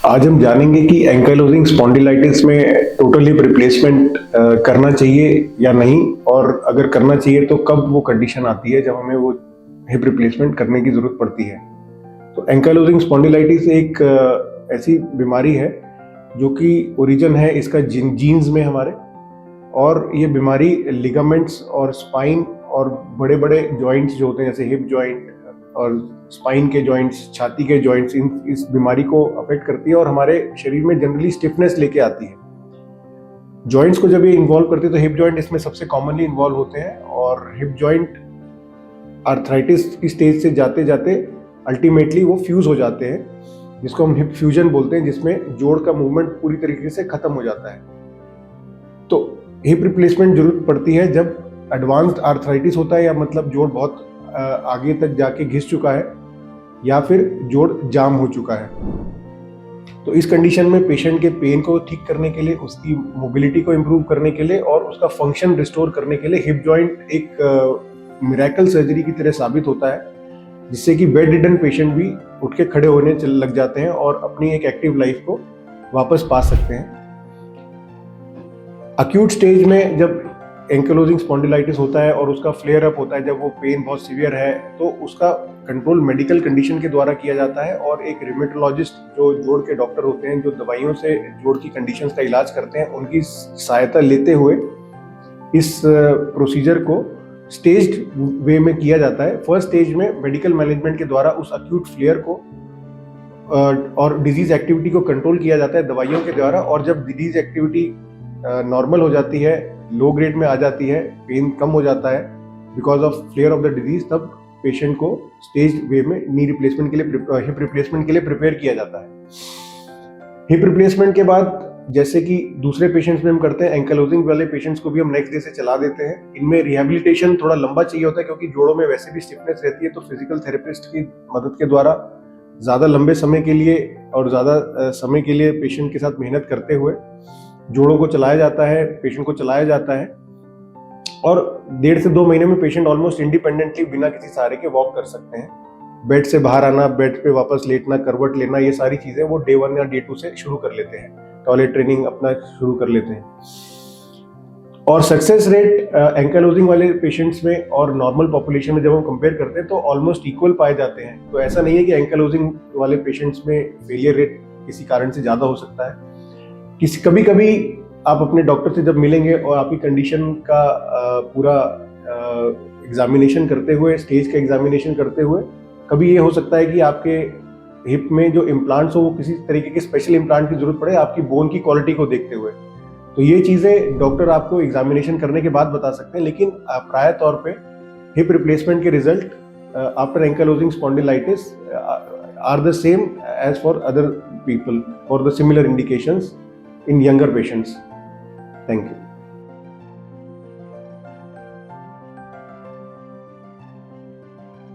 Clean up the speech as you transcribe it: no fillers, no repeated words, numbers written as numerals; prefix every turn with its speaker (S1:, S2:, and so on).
S1: आज हम जानेंगे कि एंकाइलोजिंग स्पॉन्डिलाइटिस में टोटल हिप रिप्लेसमेंट करना चाहिए या नहीं, और अगर करना चाहिए तो कब वो कंडीशन आती है जब हमें वो हिप रिप्लेसमेंट करने की जरूरत पड़ती है। तो एंकाइलोजिंग स्पॉन्डिलाइटिस एक ऐसी बीमारी है जो कि ओरिजिन है इसका जीन्स में हमारे, और ये बीमारी लिगामेंट्स और स्पाइन और बड़े बड़े जॉइंट्स जो होते हैं जैसे हिप जॉइंट और स्पाइन के जॉइंट्स, छाती के जॉइंट्स, इस बीमारी को अफेक्ट करती है और हमारे शरीर में जनरली स्टिफनेस लेके आती है। जॉइंट्स को जब ये इन्वॉल्व करती है तो हिप जॉइंट इसमें सबसे कॉमनली इन्वॉल्व होते हैं, और हिप जॉइंट आर्थराइटिस की स्टेज से जाते जाते अल्टीमेटली वो फ्यूज हो जाते हैं, जिसको हम हिप फ्यूजन बोलते हैं, जिसमें जोड़ का मूवमेंट पूरी तरीके से खत्म हो जाता है। तो हिप रिप्लेसमेंट जरूरत पड़ती है जब एडवांस्ड आर्थराइटिस होता है, या मतलब जोड़ बहुत आगे तक जाके घिस चुका है या फिर जोड़ जाम हो चुका है। तो इस कंडीशन में पेशेंट के पेन को ठीक करने के लिए, उसकी मोबिलिटी को इम्प्रूव करने के लिए और उसका फंक्शन रिस्टोर करने के लिए हिप जॉइंट एक मिरेकल सर्जरी की तरह साबित होता है, जिससे कि बेड रिडन पेशेंट भी उठ के खड़े होने लग जाते हैं और अपनी एक एक्टिव लाइफ को वापस पा सकते हैं। अक्यूट स्टेज में जब एंकाइलोजिंग स्पॉन्डिलाइटिस होता है और उसका फ्लेयर अप होता है, जब वो पेन बहुत सीवियर है, तो उसका कंट्रोल मेडिकल कंडीशन के द्वारा किया जाता है, और एक रिमेटोलॉजिस्ट जो जोड़ के डॉक्टर होते हैं, जो दवाइयों से जोड़ की कंडीशंस का इलाज करते हैं, उनकी सहायता लेते हुए इस प्रोसीजर को स्टेज्ड वे में किया जाता है। फर्स्ट स्टेज में मेडिकल मैनेजमेंट के द्वारा उस अक्यूट फ्लेयर को और डिजीज एक्टिविटी को कंट्रोल किया जाता है दवाइयों के द्वारा, और जब डिजीज एक्टिविटी नॉर्मल हो जाती है, लो ग्रेड में आ जाती है, पेन कम हो जाता है because of flare of the disease, तब पेशेंट को स्टेज वे में नी रिप्लेसमेंट के लिए, हिप रिप्लेसमेंट के लिए प्रिपेयर किया जाता है। हिप रिप्लेसमेंट के बाद जैसे कि दूसरे पेशेंट्स में हम करते हैं, एंकाइलोजिंग वाले पेशेंट्स को भी हम नेक्स्ट डे से चला देते हैं। इनमें रिहेबिलिटेशन थोड़ा लंबा चाहिए होता है क्योंकि जोड़ों में वैसे भी स्टिफनेस रहती है, तो फिजिकल थेरेपिस्ट की मदद के द्वारा ज़्यादा लंबे समय के लिए और ज़्यादा समय के लिए पेशेंट के साथ मेहनत करते हुए जोड़ों को चलाया जाता है, पेशेंट को चलाया जाता है, और 1.5 से 2 महीने में पेशेंट ऑलमोस्ट इंडिपेंडेंटली बिना किसी सहारे के वॉक कर सकते हैं। बेड से बाहर आना, बेड पे वापस लेटना, करवट लेना, ये सारी चीजें वो डे 1 या डे 2 से शुरू कर लेते हैं, टॉयलेट ट्रेनिंग अपना शुरू कर लेते हैं। और सक्सेस रेट एंकाइलोजिंग वाले पेशेंट्स में और नॉर्मल पॉपुलेशन में जब हम कंपेयर करते हैं तो ऑलमोस्ट इक्वल पाए जाते हैं। तो ऐसा नहीं है कि एंकाइलोजिंग वाले पेशेंट्स में फेलियर रेट किसी कारण से ज्यादा हो सकता है। कभी कभी आप अपने डॉक्टर से जब मिलेंगे और आपकी कंडीशन का पूरा एग्जामिनेशन करते हुए, स्टेज का एग्जामिनेशन करते हुए, कभी ये हो सकता है कि आपके हिप में जो इम्प्लांट्स हो वो किसी तरीके के स्पेशल इम्प्लांट की जरूरत पड़े आपकी बोन की क्वालिटी को देखते हुए। तो ये चीजें डॉक्टर आपको एग्जामिनेशन करने के बाद बता सकते हैं, लेकिन प्राय तौर पे हिप रिप्लेसमेंट के result after ankylosing spondylitis are the same as for other people for the similar indications in younger patients. Thank you.